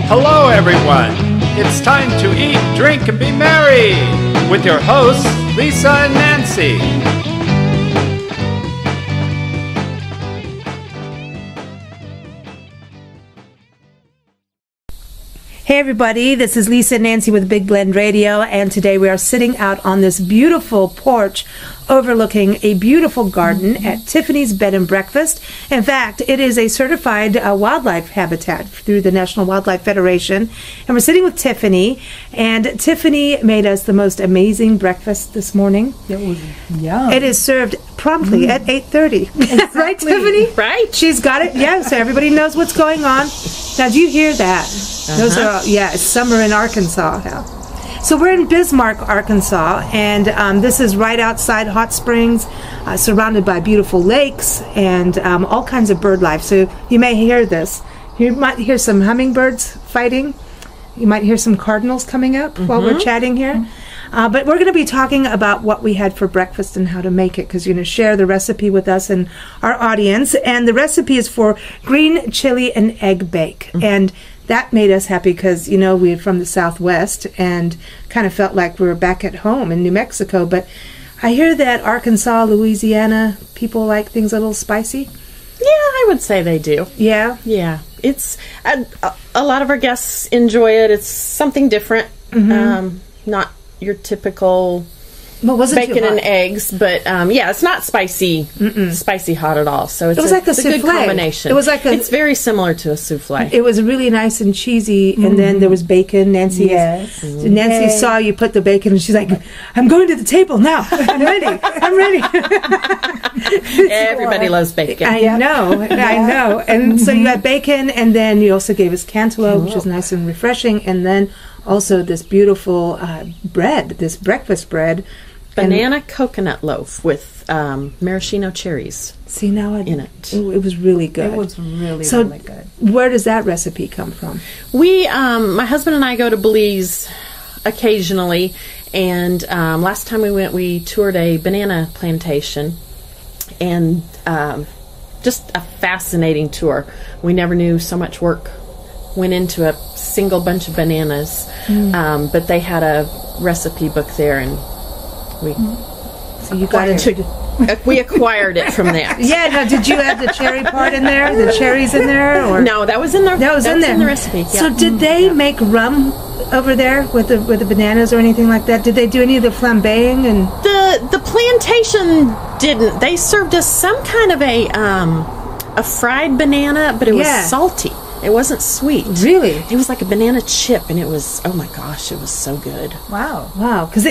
Hello, everyone. It's time to eat, drink, and be merry with your hosts, Lisa and Nancy. Hey everybody, this is Lisa and Nancy with Big Blend Radio, and today we are sitting out on this beautiful porch overlooking a beautiful garden at Tiffany's Bed and Breakfast. In fact, it is a certified wildlife habitat through the National Wildlife Federation. And we're sitting with Tiffany, and Tiffany made us the most amazing breakfast this morning. It was yum. It is served promptly at 8:30. Exactly. Right, Tiffany? Right. She's got it. Yeah, so everybody knows what's going on. Now, do you hear that? Those are, it's summer in Arkansas now. So we're in Bismarck, Arkansas, and this is right outside Hot Springs, surrounded by beautiful lakes and all kinds of bird life. So you may hear this. You might hear some hummingbirds fighting. You might hear some cardinals coming up while we're chatting here. But we're going to be talking about what we had for breakfast and how to make it, because you're going to share the recipe with us and our audience. And the recipe is for green chili and egg bake. And that made us happy because, you know, we're from the Southwest and kind of felt like we were back at home in New Mexico. But I hear that Arkansas, Louisiana, people like things a little spicy. Yeah, I would say they do. Yeah? Yeah. It's a lot of our guests enjoy it. It's something different. Not your typical bacon and eggs, but yeah, it's not spicy hot at all. So it's like a good combination. It was like it's very similar to a souffle. It was really nice and cheesy, and then there was bacon. Nancy saw you put the bacon, and she's like, "I'm going to the table now. I'm ready. I'm ready." Everybody loves bacon. I know. And so you had bacon, and then you also gave us cantaloupe, which was nice and refreshing, and then also this beautiful bread, this breakfast bread. Banana coconut loaf with maraschino cherries. See, now in it. It was really good. It was really good. Where does that recipe come from? We, my husband and I go to Belize occasionally, and last time we went, we toured a banana plantation, and just a fascinating tour. We never knew so much work went into a single bunch of bananas, but they had a recipe book there, and we acquired it from that. Yeah. Now, did you add the cherry part in there? The cherries in there? Or? No, that was in there. That was in there. In the recipe. Yeah. So, did they make rum over there with the bananas or anything like that? Did they do any of the flambeing and the plantation didn't? They served us some kind of a fried banana, but it was salty. It wasn't sweet. Really? It was like a banana chip, and it was, oh my gosh, it was so good. Wow. Because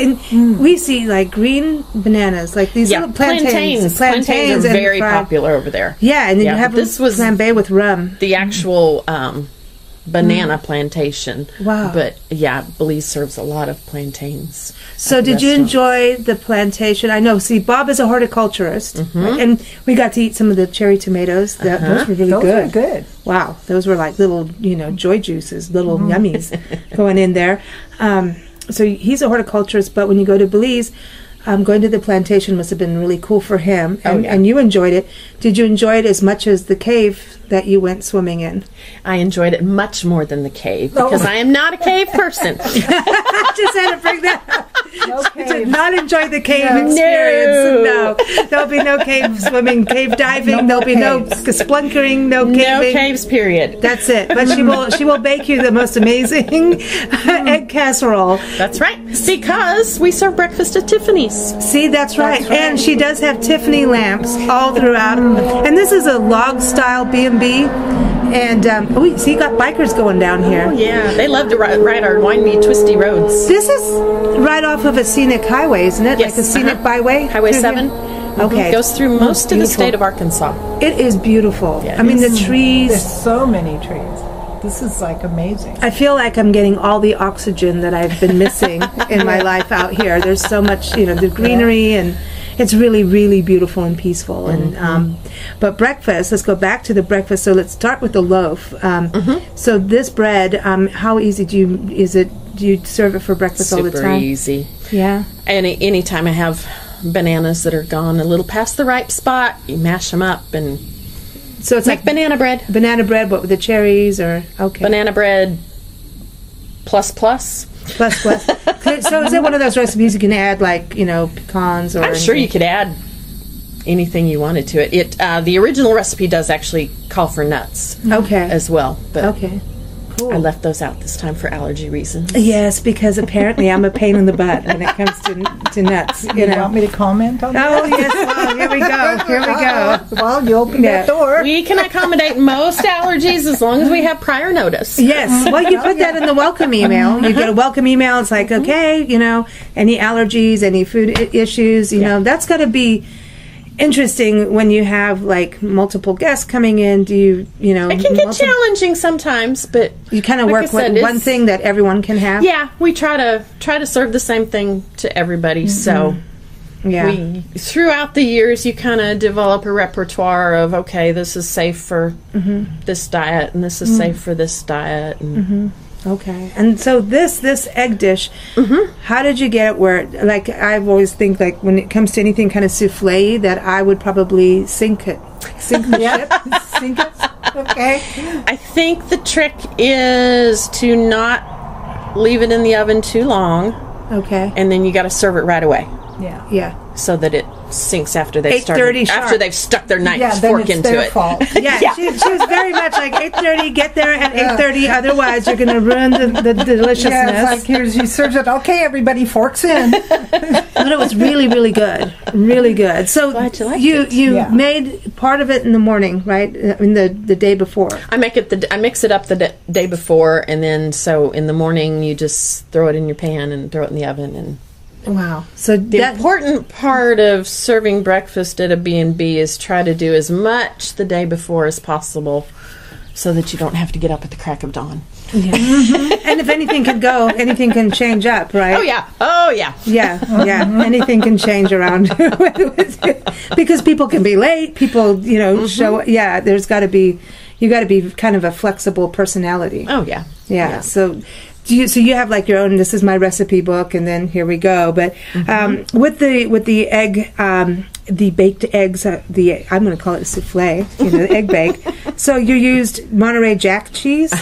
we see like green bananas, like these little plantains. Plantains are very popular over there. Yeah, and then you have this flambe with rum. The actual banana plantation. Wow. But yeah, Belize serves a lot of plantains. So did you enjoy the plantation? I know, see, Bob is a horticulturist, right? And we got to eat some of the cherry tomatoes. Those were really good. Those were good. Wow, those were like little, joy juices, little yummies going in there. So he's a horticulturist, but when you go to Belize, going to the plantation must have been really cool for him, and you enjoyed it. Did you enjoy it as much as the cave that you went swimming in? I enjoyed it much more than the cave, because I am not a cave person. I just had to bring that up. Okay. Did not enjoy the cave experience. No. There'll be no cave swimming, cave diving. There'll be no splunkering, no caving. No caves, period. That's it. But she will bake you the most amazing egg casserole. That's right. Because we serve breakfast at Tiffany's. See, that's right. And she does have Tiffany lamps all throughout. And this is a log-style B&B. And, see, you got bikers going down here. Oh, yeah. They love to ride our windy, twisty roads. This is right off of a scenic highway, isn't it? Yes. Like a scenic byway? Highway 7. Okay. It goes through most of the state of Arkansas. It is beautiful. Yeah, I mean, the trees. There's so many trees. This is like amazing. I feel like I'm getting all the oxygen that I've been missing in my life out here. There's so much, the greenery, and it's really, really beautiful and peaceful. And but breakfast, let's go back to the breakfast. So let's start with the loaf. So this bread, how easy do you serve it for breakfast all the time? Super easy. Yeah. Anytime I have bananas that are gone a little past the ripe spot, you mash them up and so it's like banana bread. Banana bread, what with the cherries or banana bread, plus. Plus. So is it one of those recipes you can add, like, pecans or I'm sure you could add anything you wanted to it. The original recipe does actually call for nuts as well. But Okay. Cool. I left those out this time for allergy reasons. Yes, because apparently I'm a pain in the butt when it comes to nuts. You want me to comment on that? Oh, yes. Well, here we go. Well, you open that door. We can accommodate most allergies as long as we have prior notice. Yes. Well, you put that in the welcome email. You get a welcome email. It's like, okay, any allergies, any food issues, that's got to be interesting when you have like multiple guests coming in. Do you it can get challenging sometimes, but you kind of work with one thing that everyone can have. Yeah, we try to serve the same thing to everybody. So we throughout the years you kind of develop a repertoire of, okay, this is safe for this diet and this is safe for this diet. And Okay. And so this egg dish, how did you get it where, like, I always think, like, when it comes to anything kind of souffle, that I would probably sink the ship. Sink it? Okay. I think the trick is to not leave it in the oven too long. Okay. And then you got to serve it right away. Yeah. Yeah. So that it sinks after they've 8:30 sharp. after they've stuck their knife Then fork it's into their it. fault. Yeah, She was very much like 8:30. Get there at 8:30. Otherwise, you're going to ruin the deliciousness. Yeah, it's like, he serves it. Okay, everybody, forks in. But it was really, really good. Really good. So Glad you liked you it. made part of it in the morning, right? In the day before. I mix it up the day before, and then so in the morning you just throw it in your pan and throw it in the oven. And Wow. So the important part of serving breakfast at a B&B is try to do as much the day before as possible, so that you don't have to get up at the crack of dawn. Yeah. And if anything can go, anything can change up, right? Oh yeah. Yeah. Anything can change around because people can be late. People, show. Yeah, there's got to be. You got to be kind of a flexible personality. Oh yeah. Yeah. So you have like your own. This is my recipe book, and then here we go. But with the egg, the baked eggs, I'm going to call it a souffle. The egg bake. So you used Monterey Jack cheese.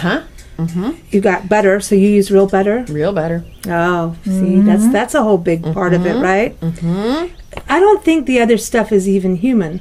You got butter, so you use real butter. Real butter. Oh, see, that's a whole big part of it, right? I don't think the other stuff is even human.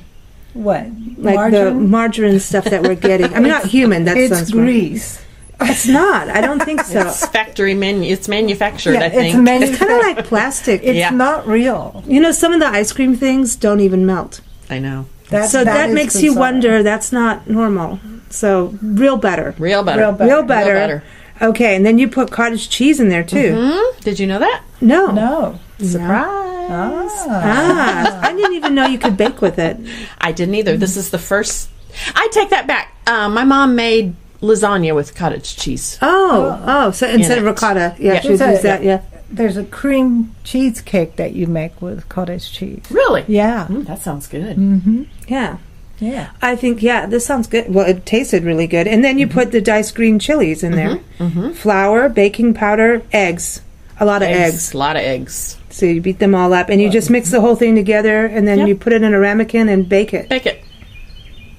What? Like Margarine? the margarine stuff that we're getting. I mean, not human. That It's sounds wrong. grease. It's not. I don't think so. It's it's manufactured. I think It's kind of like plastic. It's not real. Some of the ice cream things don't even melt. I know. That is makes you bizarre. wonder. That's not normal. So real butter. Real butter. Real butter. Okay, and then you put cottage cheese in there too. Did you know that? No. Surprise. I didn't even know you could bake with it. I didn't either. This is the first. I take that back. My mom made lasagna with cottage cheese. Oh, so instead of ricotta, she would use that, yeah. There's a cream cheesecake that you make with cottage cheese. Really? Yeah. That sounds good. Yeah. Yeah. I think, this sounds good. Well, it tasted really good. And then you put the diced green chilies in there. Flour, baking powder, eggs. A lot of eggs. A lot of eggs. So you beat them all up. And you just mix the whole thing together. And then you put it in a ramekin and bake it. Bake it.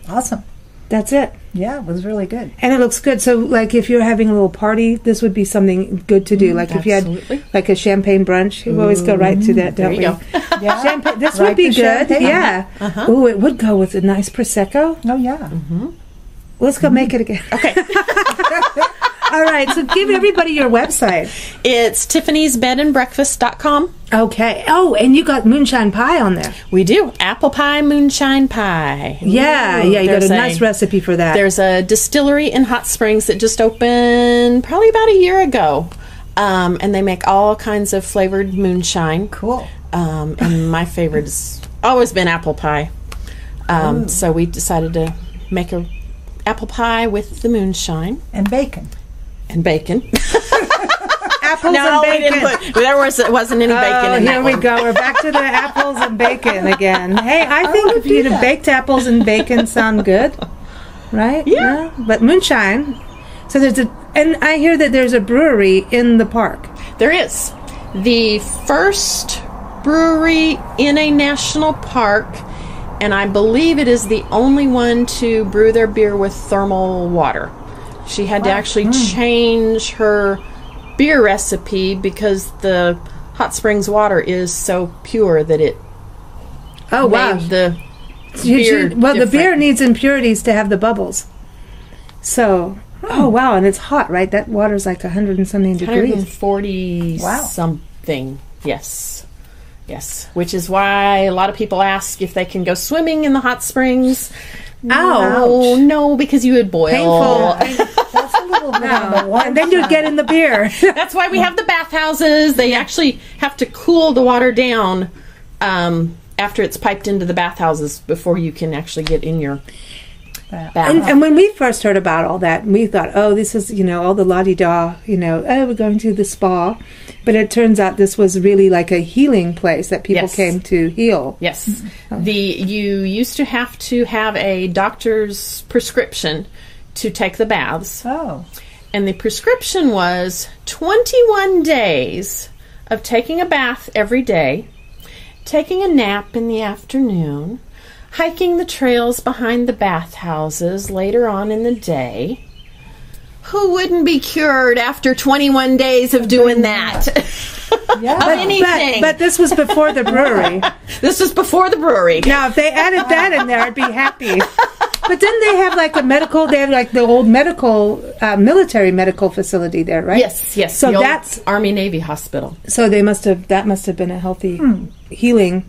Awesome. That's it. Yeah, it was really good. And it looks good. So, like, if you're having a little party, this would be something good to do. Like, if you Absolutely. had, like, a champagne brunch, you always go right to that, don't There you we? go. Yeah. Champagne. This Right would be to good. champagne. Yeah. Ooh, it would go with a nice Prosecco. Oh, yeah. Let's go make it again. Okay. All right. So, give everybody your website. It's tiffany'sbedandbreakfast.com. Okay. Oh, and you got Moonshine Pie on there. We do. Apple pie, moonshine pie. Yeah. You got There's a nice recipe for that. There's a distillery in Hot Springs that just opened probably about a year ago. And they make all kinds of flavored moonshine. Cool. And my favorite has always been apple pie. So we decided to make a apple pie with the moonshine. And bacon. And bacon. Apples No, and we bacon. didn't put. Wasn't any bacon in that Here we one. go. We're back to the apples and bacon again. Hey, I think if you baked apples and bacon sound good, right? Yeah. But moonshine. So and I hear that there's a brewery in the park. There is the first brewery in a national park, and I believe it is the only one to brew their beer with thermal water. She had to actually change her beer recipe because the hot springs water is so pure that it Oh, wow. made the Well, beer the beer different. needs impurities to have the bubbles. So, oh, wow. And it's hot, right? That water's like 100 and something degrees. 140 Wow. something. Yes. Yes. Which is why a lot of people ask if they can go swimming in the hot springs. Oh, Ouch. no, because you would boil. Painful. That's a little bit on the warm And then you'd side. get in the beer. That's why we have the bathhouses. They actually have to cool the water down after it's piped into the bathhouses before you can actually get in your bath. And when we first heard about all that, we thought, oh, this is, all the la-di-da, oh, we're going to the spa. But it turns out this was really like a healing place that people Yes. came to heal. Yes. You used to have a doctor's prescription to take the baths. Oh. And the prescription was 21 days of taking a bath every day, taking a nap in the afternoon, hiking the trails behind the bathhouses later on in the day. Who wouldn't be cured after 21 days of doing that? Yeah. Of anything. But this was before the brewery. This was before the brewery. Now, if they added that in there, I'd be happy. But didn't they have like they have like the old military medical facility there, right? Yes. So the old that's Army Navy Hospital. So that must have been a healthy healing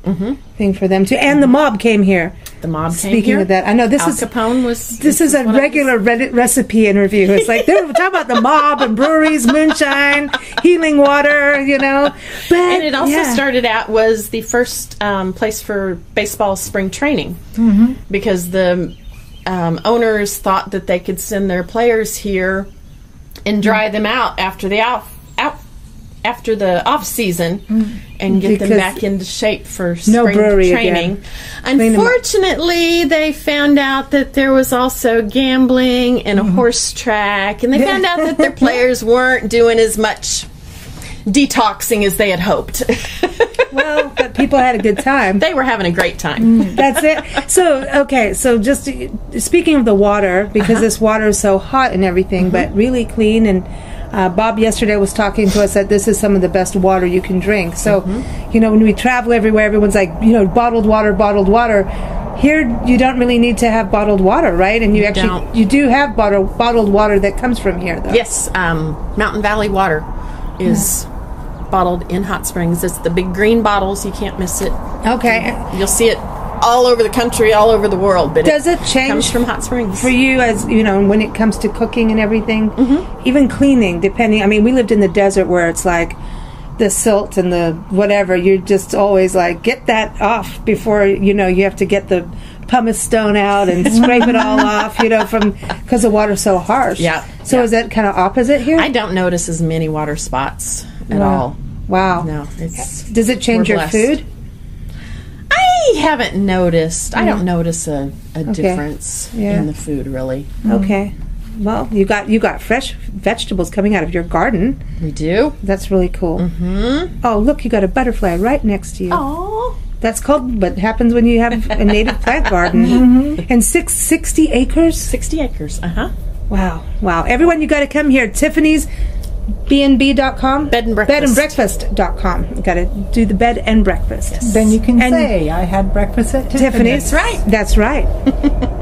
thing for them too. And the mob came here. The mob came Speaking here. of that, I know this Al is Capone was. this is a one of regular Reddit recipe interview. It's like they were talking about the mob and breweries, moonshine, healing water, But, And it also yeah. started out was the first place for baseball spring training because the owners thought that they could send their players here and dry them out after the off season and get them Because back into shape for no spring brewery training. again. Clean 'em up. Unfortunately, they found out that there was also gambling and a horse track, and they found out that their players weren't doing as much detoxing as they had hoped. Well, but people had a good time. They were having a great time. That's it. So just speaking of the water, because this water is so hot and everything, but really clean. And Bob yesterday was talking to us that this is some of the best water you can drink. So, when we travel everywhere, everyone's like, bottled water, bottled water. Here, you don't really need to have bottled water, right? And you do have bottled water that comes from here, though. Yes, Mountain Valley water is bottled in Hot Springs. It's the big green bottles. You can't miss it. Okay. You'll see it all over the country, all over the world. But Does it change comes from Hot Springs for you, as when it comes to cooking and everything, even cleaning? Depending, I mean, we lived in the desert where it's like the silt and the whatever. You're just always like, get that off before you have to get the pumice stone out and scrape it all off, because the water's so harsh. Yeah. So is that kind of opposite here? I don't notice as many water spots at all. Wow. No, it's. Does it change we're your blessed. food? I haven't noticed. I don't notice a difference Yeah. in the food, really. Okay. Well, you got fresh vegetables coming out of your garden. We do. That's really cool. Oh, look, you got a butterfly right next to you. Oh. That's called what happens when you have a native plant garden. And 60 acres? 60 acres. Wow. Everyone, you got to come here. Tiffany's bnb.com. Bed and breakfast. Bedandbreakfast.com. You got to do the bed and breakfast. Then you can And say, I had breakfast at Tiffany's. Tiffany's. That's right. That's right.